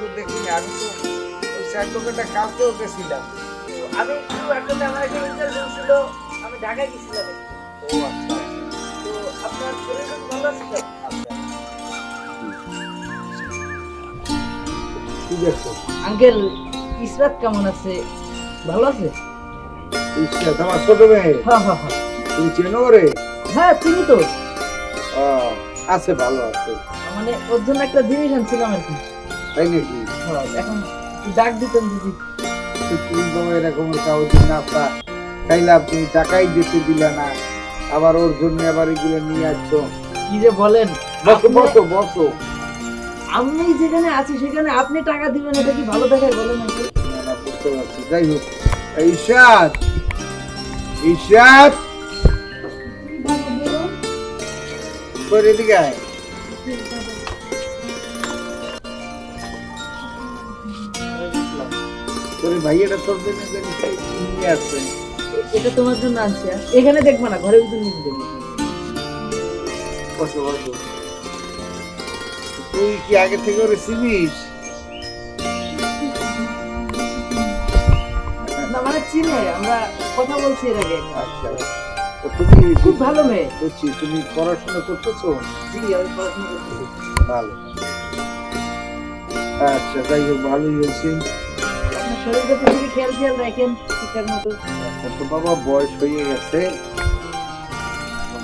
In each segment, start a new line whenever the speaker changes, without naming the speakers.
তো দেখিনি, আমি তো ওই স্যার দোকানটা কালকেও গেছিলাম।
আমি একটু আসলে আমার একটা ইন্টারভিউ ছিল, আমি ঢাকায় গেছিলাম একটু।
ও আচ্ছা,
তো আপনার শরীর ভালো আছে তো?
ঠিক আছে।
আঙ্কেল ইসরাত কেমন আছে? ভালো আছে?
ইসরাত আমার ছোট মেয়ে?
হ্যাঁ হ্যাঁ হ্যাঁ।
তুমি চেনো রে?
হ্যাঁ চিনি তো।
আছে, ভালো আছে।
মানে ওর জন্য একটা জিনিস আনছিলাম আর কি।
তাই নাকি?
হ্যাঁ, এখন ডাক দিতেন যদি।
তুমি বাবা এরকম কাগজ না পা খাইলাম, তুমি টাকাই দিতে দিলে না, আবার ওর জন্য আবার এগুলো নিয়ে আসছো।
কি যে বলেন,
বসো বসো বসো।
আমি যেখানে আছি সেখানে আপনি টাকা দিবেন, এটা কি ভালো দেখায় বলেন?
না বুঝতে পারছি। যাই হোক, ঈশাদ ঈশাদ তোর এদিকে আয়। তোর ভাইয়াটা তোর জন্য নিয়ে আসছে।
এটা তোমার জন্য আনছি। এখানে দেখবা না, ঘরের ভিতর নিয়ে দেখবো।
বসো বসো। তুই কি আগে থেকে ওরে চিনিস?
না মানে চিনে, আমরা কথা বলছি এর আগে।
আচ্ছা, তো তুমি
খুব ভালো মেয়ে।
বুঝছি, তুমি পড়াশোনা করতেছো?
জি আমি পড়াশোনা করতেছি।
ভালো। আচ্ছা, যাই হোক, ভালোই হয়েছে।
আপনার শরীরটা তো দিকে খেয়াল রাখেন ঠিকঠাক মতো।
এখন তো বাবা বয়স হয়ে গেছে,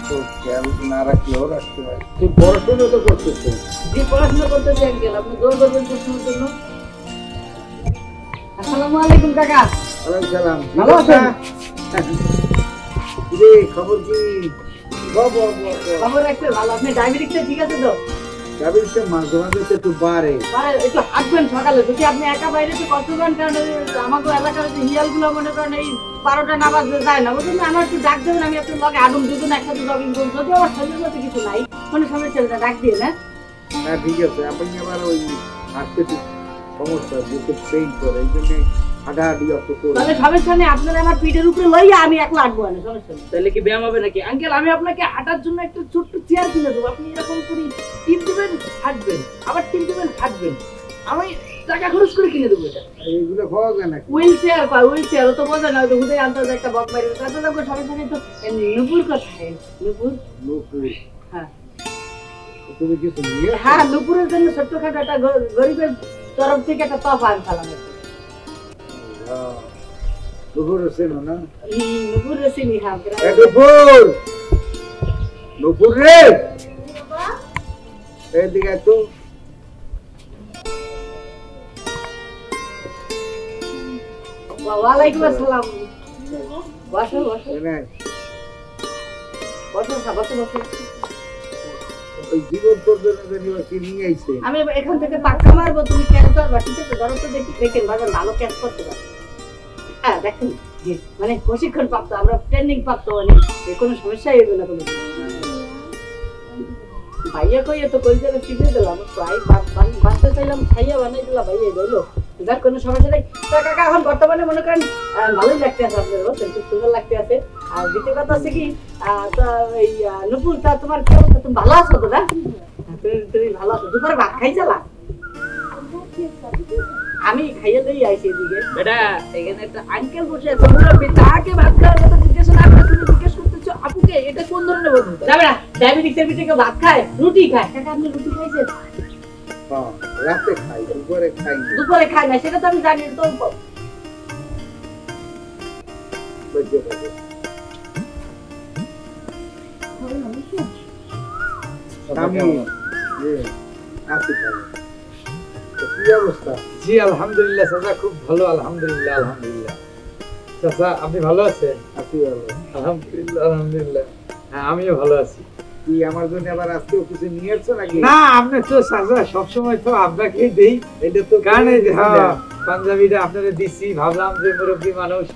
তো খেয়াল না রাখলেও রাখতে হয়। তুই পড়াশোনা তো করতেছো?
জি পড়াশোনা করতেছি আঙ্কেল, আপনি দোয়া করবেন পড়াশোনার জন্য। আসসালামু আলাইকুম কাকা।
ওয়ালাইকুম সালাম।
ভালো আছেন?
রে খবর কি? বাবা
খবর রাখতে ভালো। আপনি ডায়াবেটিসটা ঠিক আছে তো?
ডায়াবেটিসটা মাঝে মাঝে তো একটু বাড়ে।
আরে একটু হাঁটবেন সকালে, যদি আপনি একা বাইরে তো কষ্ট করেন, কারণ আমাকে এলাকার যে হিয়ালগুলো মনে করেন এই 12টা না বাজতে যায় না, বুঝলেন? আমার একটু ডাক দেবেন, আমি একটু লগে আডুম দুজন একসাথে জগিং করুন। যদি আমার শরীরের মধ্যে কিছু নাই, কোনো সমস্যা নেই, ডাক দিয়ে না।
হ্যাঁ ঠিক আছে। আপনি আবার ওই হাঁটতে একটু সমস্যা, বুকে পেইন করে, এই জন্য হাঁটাহাঁটি অত করে।
তাহলে সমস্যা নেই, আপনারা আমার পিঠের উপরে লইয়া আমি একলা হাঁটবো না, সমস্যা নেই। তাহলে কি ব্যায়াম হবে নাকি? আঙ্কেল আমি আপনাকে হাঁটার জন্য একটা ছোট্ট চেয়ার কিনে দেবো, আপনি এরকম করে টিপ দিবেন হাঁটবেন, আবার টিপ দিবেন হাঁটবেন। আমি টাকা খরচ করে কিনে দেবো এটা।
এইগুলো খাওয়া যায় নাকি?
হুইল চেয়ার পাই, হুইল চেয়ার তো বোঝে না, হুদে আনতে একটা বক মারি তাতে লোক সমস্যা নেই। তো নুপুর কোথায়? নুপুর?
নুপুর?
হ্যাঁ
তুমি কিছু নিয়ে?
হ্যাঁ, নুপুরের জন্য ছোট্টখাটো একটা গরিবের তরফ থেকে একটা তফা আনছিলাম।
নুপুর চেনো না?
নুপুর চিনি। হ্যাঁ
নুপুর, নুপুর রে, এদিকে তো।
ওয়ালাইকুম আসসালাম। বসো বসো বসো বসো বসো।
ওই জীবন তোর জন্য কি নিয়ে আইছে?
আমি এখান থেকে পাক্কা মারবো, তুমি ক্যাচ করবা, ঠিক আছে? ধরো তো দেখি, দেখেন বাজার ভালো ক্যাচ করতে পারো। হ্যাঁ দেখেন, মানে প্রশিক্ষণ প্রাপ্ত, আমরা ট্রেনিং প্রাপ্ত, মানে কোনো সমস্যাই হবে না কোনো। ভাইয়া কই তো কই জায়গা শিখে দিলাম, প্রায় বাঁচতে চাইলাম, খাইয়া বানাই দিলাম, ভাইয়া রইলো, যার কোনো সমস্যা নেই। তো কাকা এখন বর্তমানে মনে করেন ভালোই লাগতে আছে আপনার, বুঝছেন? খুব সুন্দর লাগতে আছে। আর দ্বিতীয় কথা হচ্ছে কি, এই নুপুর, তা তোমার কি অবস্থা? তুমি ভালো আছো তো? না তুমি ভালো আছো? দুপুরে ভাত খাইছিলা? আমি খাইয়ে দিয়ে আইছি এদিকে। বেটা এখানে একটা আঙ্কেল বসে আছে, মুরব্বি, তাকে ভাত খাওয়ার কথা জিজ্ঞেস না করে তুমি জিজ্ঞেস করতেছো আপুকে, এটা কোন ধরনের বন্ধু? যাবে না, ডায়াবেটিক্সের পিঠে কেউ ভাত খায়? রুটি খায়। কাকা আপনি রুটি খাইছেন?
হ্যাঁ, রাতে খাই, দুপুরে খাই না।
দুপুরে খায় না, সেটা তো আমি জানি। তো
আমি আছি ভালো। কি অবস্থা?
জি আলহামদুলিল্লাহ চাচা, খুব ভালো, আলহামদুলিল্লাহ আলহামদুলিল্লাহ। চাচা আপনি ভালো আছেন?
আছি ভালো,
আলহামদুলিল্লাহ আলহামদুলিল্লাহ। হ্যাঁ আমিও ভালো আছি।
কি আমার জন্য আবার আজকেও কিছু নিয়ে আসছো নাকি?
না আপনি তো চাচা সবসময় তো আপনাকেই দেই,
এটা তো
কারণ হ্যাঁ পাঞ্জাবিটা আপনাদের দিচ্ছি, ভাবলাম যে মুরব্বী মানুষ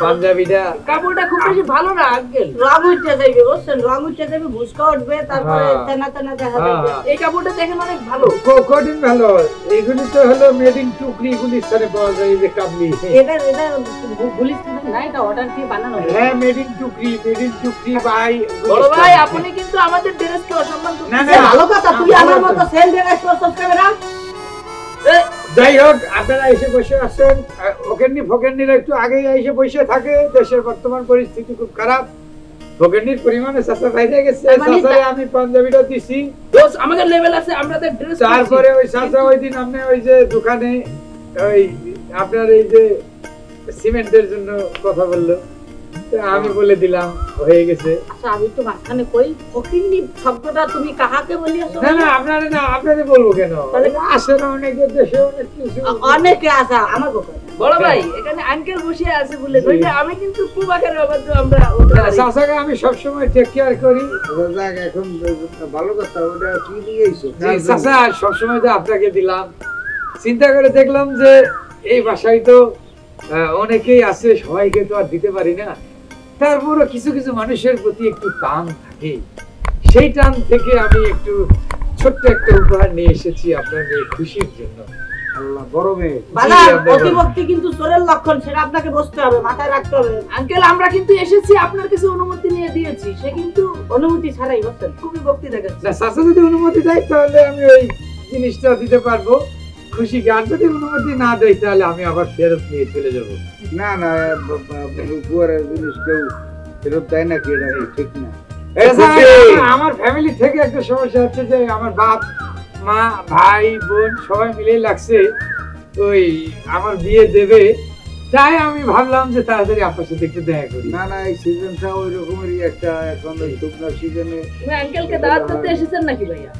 পাঞ্জাবিটা।
কাপড়টা খুব বেশি ভালো না আঙ্কেল, রং উঠে যাবে, বুঝছেন? রং উঠে যাবে, ভুসকা উঠবে, তারপরে তেনা তেনা দেখা যাবে। এই কাপড়টা দেখেন অনেক ভালো,
কঠিন ভালো। এইগুলি তো হলো মেড ইন টুকরি, এগুলি স্থানে পাওয়া যায়, এই যে কাবলি।
এটা গুলিস্তান না, এটা অর্ডার দিয়ে বানানো।
হ্যাঁ মেড ইন টুকরি, মেড ইন টুকরি ভাই।
বড় ভাই আপনি কিন্তু আমাদের ড্রেসকে অসম্মান
না
করছেন।
না
ভালো কথা, তুই আমার মতো সেম ড্রেস পছন্দ করবে না?
যাই হোক, আপনারা এসে বসে আছেন। ওকেন্নি ফোকেন্নিরা একটু আগেই এসে বসে থাকে। দেশের বর্তমান পরিস্থিতি খুব খারাপ। ফোকেন্নির পরিমাণে চাচা বাইরে গেছে। চাচারে আমি পাঞ্জাবিটা দিছি।
দোষ আমাদের লেভেল আছে, আমরা তো ড্রেস
তারপরে ওই চাচা ওই দিন আপনি ওই যে দোকানে ওই আপনার এই যে সিমেন্টের জন্য কথা বললো, তো আমি বলে দিলাম হয়ে গেছে।
আচ্ছা আমি একটু মাঝখানে কই, ফকিন্নি শব্দটা তুমি কাহাকে বলিয়াছো?
না না, আপনারা না, আপনাদের বলবো কেন?
তাহলে
আসে না অনেকে, দেশে অনেক কিছু।
অনেকে আছে আমার কথা। বড় ভাই এখানে আঙ্কেল বসে আছে বলে কইলে আমি কিন্তু খুব আকারে অবাধ্য। আমরা
চাচাকে আমি সবসময় টেক কেয়ার করি।
যাক, এখন ভালো কথা, ওটা কি দিয়েছো?
চাচা সবসময় তো আপনাকে দিলাম। চিন্তা করে দেখলাম যে এই বাসায় তো অনেকেই আছে, সবাইকে তো আর দিতে পারি না। তারপরও কিছু কিছু মানুষের প্রতি একটু টান থাকে, সেই টান থেকে আমি একটু ছোট্ট একটা উপহার নিয়ে এসেছি আপনার মেয়ে খুশির জন্য।
আল্লাহ, বড় মেয়ে।
বাজার অতিভক্তি কিন্তু চোরের লক্ষণ, সেটা আপনাকে বুঝতে হবে, মাথায় রাখতে হবে। আঙ্কেল আমরা কিন্তু এসেছি আপনার কাছে অনুমতি নিয়ে দিয়েছি, সে কিন্তু অনুমতি ছাড়াই বলছেন, খুবই ভক্তি দেখাচ্ছে।
না, চাচা যদি অনুমতি দেয় তাহলে আমি ওই জিনিসটা দিতে পারবো খুশিকে। আর যদি অনুমতি না দেয় তাহলে আমি আবার ফেরত নিয়ে চলে যাব।
না না, উপহারের জিনিস কেউ ফেরত দেয় নাকি? এটা ঠিক না।
আমার ফ্যামিলি থেকে একটা সমস্যা হচ্ছে যে আমার বাপ মা ভাই বোন সবাই মিলে লাগছে ওই আমার বিয়ে দেবে, তাই আমি ভাবলাম যে তাড়াতাড়ি আপনার সাথে একটু দেখা করি।
না না, এই সিজনটা ওই রকমেরই একটা, এখন ওই শুকনো সিজনে।
তুমি আঙ্কেলকে দাওয়াত করতে এসেছেন নাকি ভাইয়া?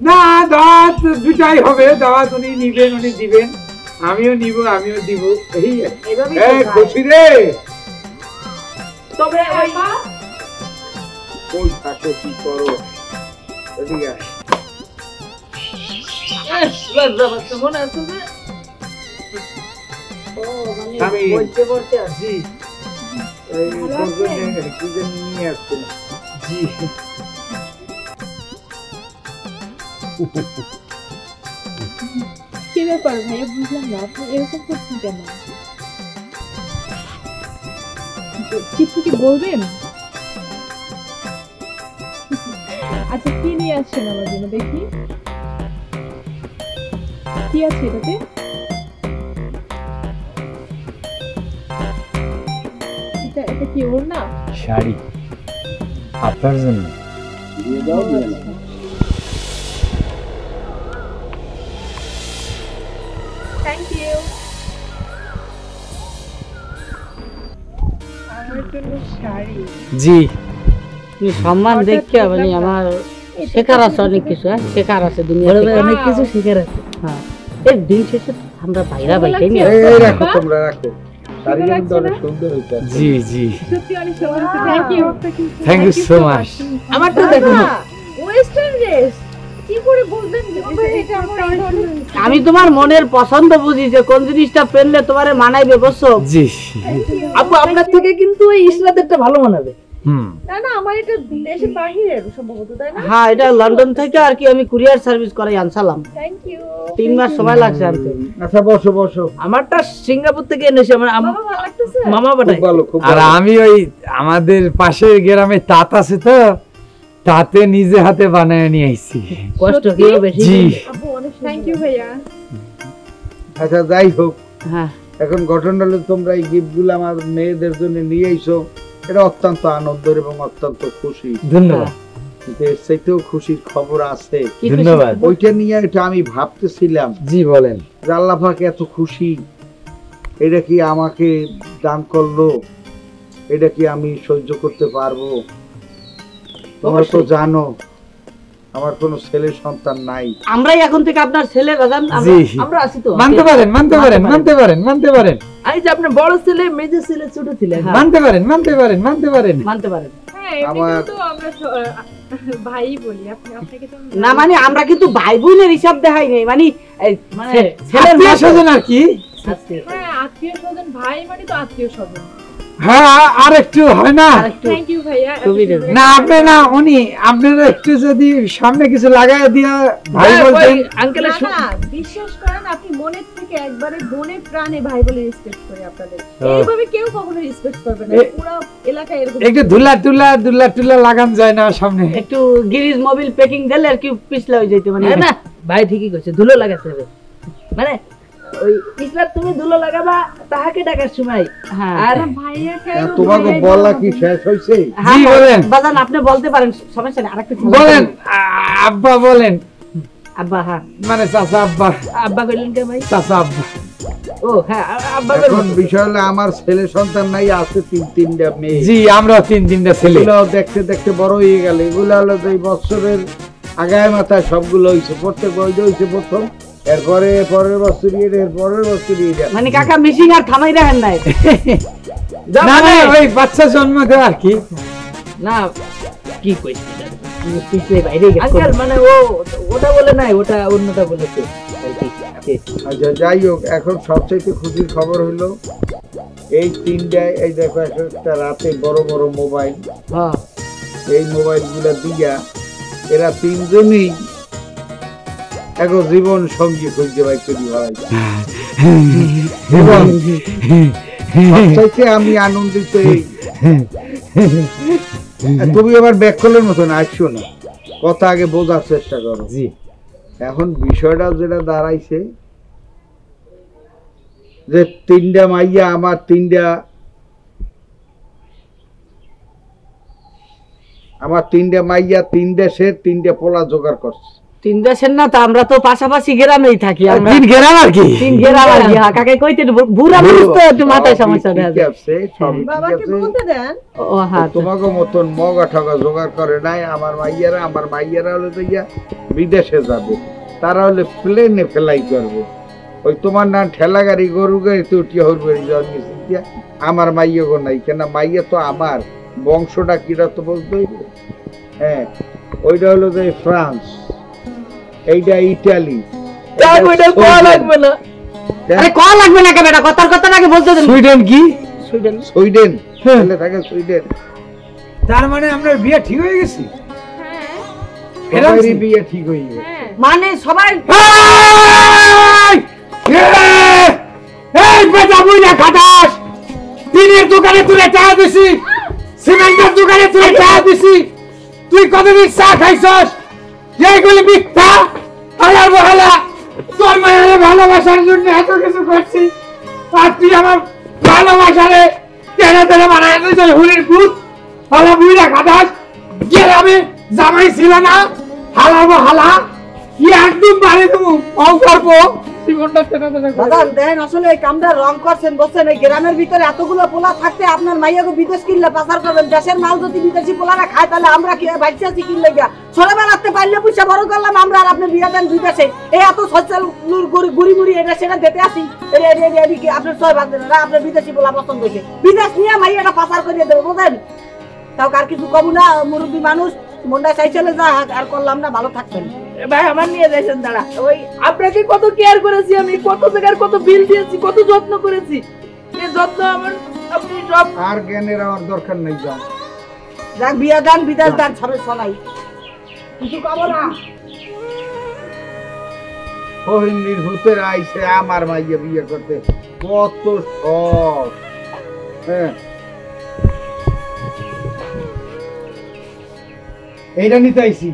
না, দাওয়াত দুটাই হবে। দাওয়াত উনি নিবেন, উনি দিবেন, আমিও নিব, আমিও দিব। এই
এইভাবেই
এই
তো
খুশি রে,
তবে ওই
কই থাকো, কি করো? এদিকে আয়।
মনে আছে যে ও মানে
আমি
বলতে বলতে
জি
এই প্রয়োজনে কি জানি নিয়ে আসছেন।
জি
কি ব্যাপার ভাইয়া, বুঝলাম না আপনি এরকম করছেন কেন? কিছু কি বলবেন? আচ্ছা কি নিয়ে আসছেন আমার জন্য, দেখি কি আছে এটাতে? এটা কি ওড়না?
শাড়ি আপনার জন্য।
দিয়ে দাও, দিয়ে দাও।
Thank you. আমার জন্য শাড়ি?
জি,
সম্মান দেখে মানে আমার শেখার আছে অনেক কিছু, শেখার আছে দুনিয়া অনেক কিছু শেখার আছে। হ্যাঁ, এই দিন শেষে আমরা বাইরা বাইরে নিয়ে
এই রাখো, তোমরা রাখো। শাড়ি কিন্তু অনেক সুন্দর হয়েছে।
জি জি,
সত্যি অনেক সুন্দর। Thank you.
Thank you so much.
আমার তো দেখুন
ওয়েস্টার্ন ড্রেস কি করে বলবেন যে এটা আমার সুন্দর?
আমি তোমার মনের পছন্দ বুঝি যে কোন জিনিসটা পরলে তোমারে মানাইবে, বুঝছো?
জি,
আপু আপনার থেকে কিন্তু এই ইসলাতেরটা ভালো মানাবে।
না না, আমার এটা দেশের বাহিরের সম্ভবত, তাই না?
হ্যাঁ, এটা লন্ডন থেকে আর কি আমি কুরিয়ার সার্ভিস করাই আনসালাম।
Thank you.
3 মাস সময় লাগছে আনতে।
আচ্ছা, বসো বসো।
আমারটা সিঙ্গাপুর থেকে এনেছি আমার
বাবা ভালো লাগতেছে?
মামা
খুব
বাটাই।
ভালো, খুব
আর
ভালো।
আমি ওই আমাদের পাশের গ্রামে তাঁত আছে তো, তাতে নিজে হাতে বানায় নিয়ে আইছি।
কষ্ট কি বেশি?
জি,
আপু অনেক থ্যাংক ইউ ভাইয়া।
আচ্ছা, যাই হোক,
হ্যাঁ,
এখন ঘটনা হলো তোমরা এই গিফটগুলো আমার মেয়েদের জন্য নিয়ে আইছো, এটা অত্যন্ত আনন্দের এবং অত্যন্ত খুশি।
ধন্যবাদ।
কিন্তু এর চাইতেও খুশির খবর আছে।
কি খুশি?
ধন্যবাদ।
ওইটা নিয়ে এটা আমি ভাবতেছিলাম
জি বলেন।
যে আল্লাহ পাক এত খুশি, এটা কি আমাকে দান করলো, এটা কি আমি সহ্য করতে পারবো? তোমরা তো জানো আমার কোনো ছেলে সন্তান নাই।
আমরাই এখন থেকে আপনার ছেলে বাজান,
জি।
আমরা আছি তো।
মানতে পারেন, মানতে পারেন, মানতে পারেন, মানতে পারেন,
এই যে আপনার বড় ছেলে, মেজো ছেলে, ছোট ছেলে, হ্যাঁ,
মানতে পারেন, মানতে পারেন, মানতে পারেন।
মানতে পারেন।
হ্যাঁ, এমনি
আমার-
কিন্তু আমরা ভাই বলি, আপনাকে তো
না মানে আমরা কিন্তু ভাই বোনের হিসাব দেখাই নাই, মানে এই ছেলের
আত্মীয়
মতো।
স্বজন আর কি।
হ্যাঁ, আত্মীয় স্বজন, ভাই মানে তো আত্মীয় স্বজন।
হ্যাঁ, আর একটু হয় না?
আরেকটু
থ্যাংক ইউ ভাইয়া।
খুবই রে।
না আপনি না, উনি আপনারা একটু যদি সামনে কিছু লাগাই দিয়া ভাই বলতেন।
আঙ্কেলের
না, না, বিশ্বাস করেন আপনি মনের থেকে একবারে মনে প্রাণে ভাই বলে রেসপেক্ট করি আপনাদের। এইভাবে কেউ কখনো রেসপেক্ট করবে না, পুরো এলাকায় এরকম।
একটু দুলা টুলা লাগান যায় না সামনে?
একটু গিরিজ মোবিল প্যাকিং দিলে আর কি পিছলা হয়ে যাইতে, মানে না ভাই ঠিকই কইছে, ধুলো লাগাতে হবে। মানে ওই ইসলাম তুমি দুলো লাগাবা তাহাকে ডাকার সময়
হ্যাঁ
আর
ভাইয়াকে
তোমাকে বলা কি শেষ হয়েছে?
হ্যাঁ,
জি, বলেন।
বাজান আপনি বলতে পারেন, সমস্যা নেই। আরেকটু
বলেন আব্বা বলেন,
আব্বা। হ্যাঁ
মানে চাচা আব্বা,
আব্বা কইলেন কে ভাই?
চাচা আব্বা।
ও হ্যাঁ আব্বা
এখন
কইলেন।
বিষয় হলো আমার ছেলে সন্তান নাই, আছে তিনটা মেয়ে।
জি আমরা 3 ছেলে।
এগুলো দেখতে দেখতে বড় হয়ে গেল। এগুলো হলো যে বছরের আগায় মাথায় সবগুলো হয়েছে, প্রত্যেক বইটা হয়েছে প্রথম, এরপরে পরের বছর এর পরের বছর
মানে কাকা মিশিং আর থামাই রাখেন নাই?
না না ওই বাচ্চা জন্ম দেওয়া আর কি।
না কি কইছিস পিছলে বাইরে গেছে আজকাল, মানে ও ওটা বলে নাই, ওটা অন্যটা বলেছে।
আচ্ছা যাই হোক, এখন সবচেয়ে খুশির খবর হলো এই তিনটায়, এই দেখো একটা রাতে বড় বড় মোবাইল,
হ্যাঁ
এই মোবাইল গুলা দিয়া এরা তিনজনই এক জীবন সঙ্গী খুঁজতে পারছে ভাই। এবং সবচাইতে আমি আনন্দিত এই, তুমি আবার ব্যাককলের মতন আসছো না, কথা আগে বোঝার চেষ্টা করো।
জি
এখন বিষয়টা যেটা দাঁড়াইছে যে তিনটা মাইয়া, আমার তিনটা মাইয়া 3 দেশের 3টা পোলা জোগাড় করছে।
3 দেশের না তো, আমরা তো পাশাপাশি গ্রামেই থাকি। আমরা
3 গ্রাম আর কি।
3 গ্রাম আর কি। হ্যাঁ কাকে কইতে বুড়া মানুষ তো একটু মাথায় সমস্যা দেখা
ঠিক
যায়।
আছে, সবই ঠিক
বাবাকে
আছে।
বলতে দেন।
ও হ্যাঁ
তোমাকে মতন মগা ঠগা জোগাড় করে নাই। আমার মাইয়ারা হলো যাইয়া বিদেশে যাবে, তারা হলে প্লেনে ফেলাই করবে। ওই তোমার না ঠেলা গাড়ি গরু গাড়ি তো উঠিয়া হরবাড়ি জন্মেছি, আমার মাইয়া গো নাই কেন, মাইয়া তো আমার বংশটা কিরা তো বলতে হইবে। হ্যাঁ ওইটা হলো যে ফ্রান্স, এইটা ইটালি,
ওইটা কোয়া লাগবে না। আরে কোয়া লাগবে না, কে বেটা কথার কথা আগে বলতে দেন।
সুইডেন কি?
সুইডেন।
সুইডেন, ছেলে থাকে সুইডেন।
তার মানে আপনার বিয়ে ঠিক হয়ে গেছে?
হ্যাঁ
সবারই বিয়ে ঠিক হয়ে গেছে।
হ্যাঁ
মানে সবাই
এই বেটা বুইরা খাটাস, টিনের দোকানে তুলে চা দিছি, সিমেন্টের দোকানে তুলে চা দিছি, তুই কতদিন চা খাইছস? এইগুলি মিথ্যা। আলার বহালা তোর মায়ের ভালোবাসার জন্য এত কিছু করছি, আর তুই আমার ভালোবাসারে টেনে টেনে বানায় দিয়েছিস হুলির ভূত। হালা বুইরা খাটাস, গ্রামে জামাই ছিল না, হালা বহালা কি একদম বাড়ি দেবো কম করবো জীবনটা টেনে টেনে
দাদা দেখেন, আসলে এই কামটা রং করছেন বলছেন। এই গ্রামের ভিতরে এতগুলো পোলা থাকতে আপনার মাইয়াকে বিদেশ কিনলে পাচার করবেন। দেশের মাল যদি বিদেশি পোলারা খায় তাহলে আমরা কি বাইচে আছি কিনলে গিয়া? ছোটবেলাতে পাইলে পয়সা বড় করলাম আমরা, আর আপনি বিয়ে দেন বিদেশে। এই এত সচ্ছল গুড়ি মুড়ি এটা সেটা দিতে আসি, এদিকে আপনার ছয় বাঁধবেন না, আপনার বিদেশি পোলা পছন্দ হয়েছে, বিদেশ নিয়ে মাইয়াটা পাচার করিয়ে দেবে বুঝলেন? তাও কার কিছু কম না, মুরব্বী মানুষ মনটা চাইছিলে যা আর করলাম না, ভালো থাকবেন। ভাই আমার নিয়ে যাইছেন দাঁড়া, ওই আপনাকে কত কেয়ার করেছি আমি, কত জায়গার কত বিল দিয়েছি, কত যত্ন করেছি। এই যত্ন আমার আপনি সব
আর জ্ঞানের আমার দরকার নেই, যাও।
যাক বিয়া দান বিদেশ দান সবে সবাই কিছু পাবো না।
ওই নির্ভূতের আইসে আমার মাইয়া বিয়ে করতে, কত শখ। হ্যাঁ এইটা নিতে আইছি।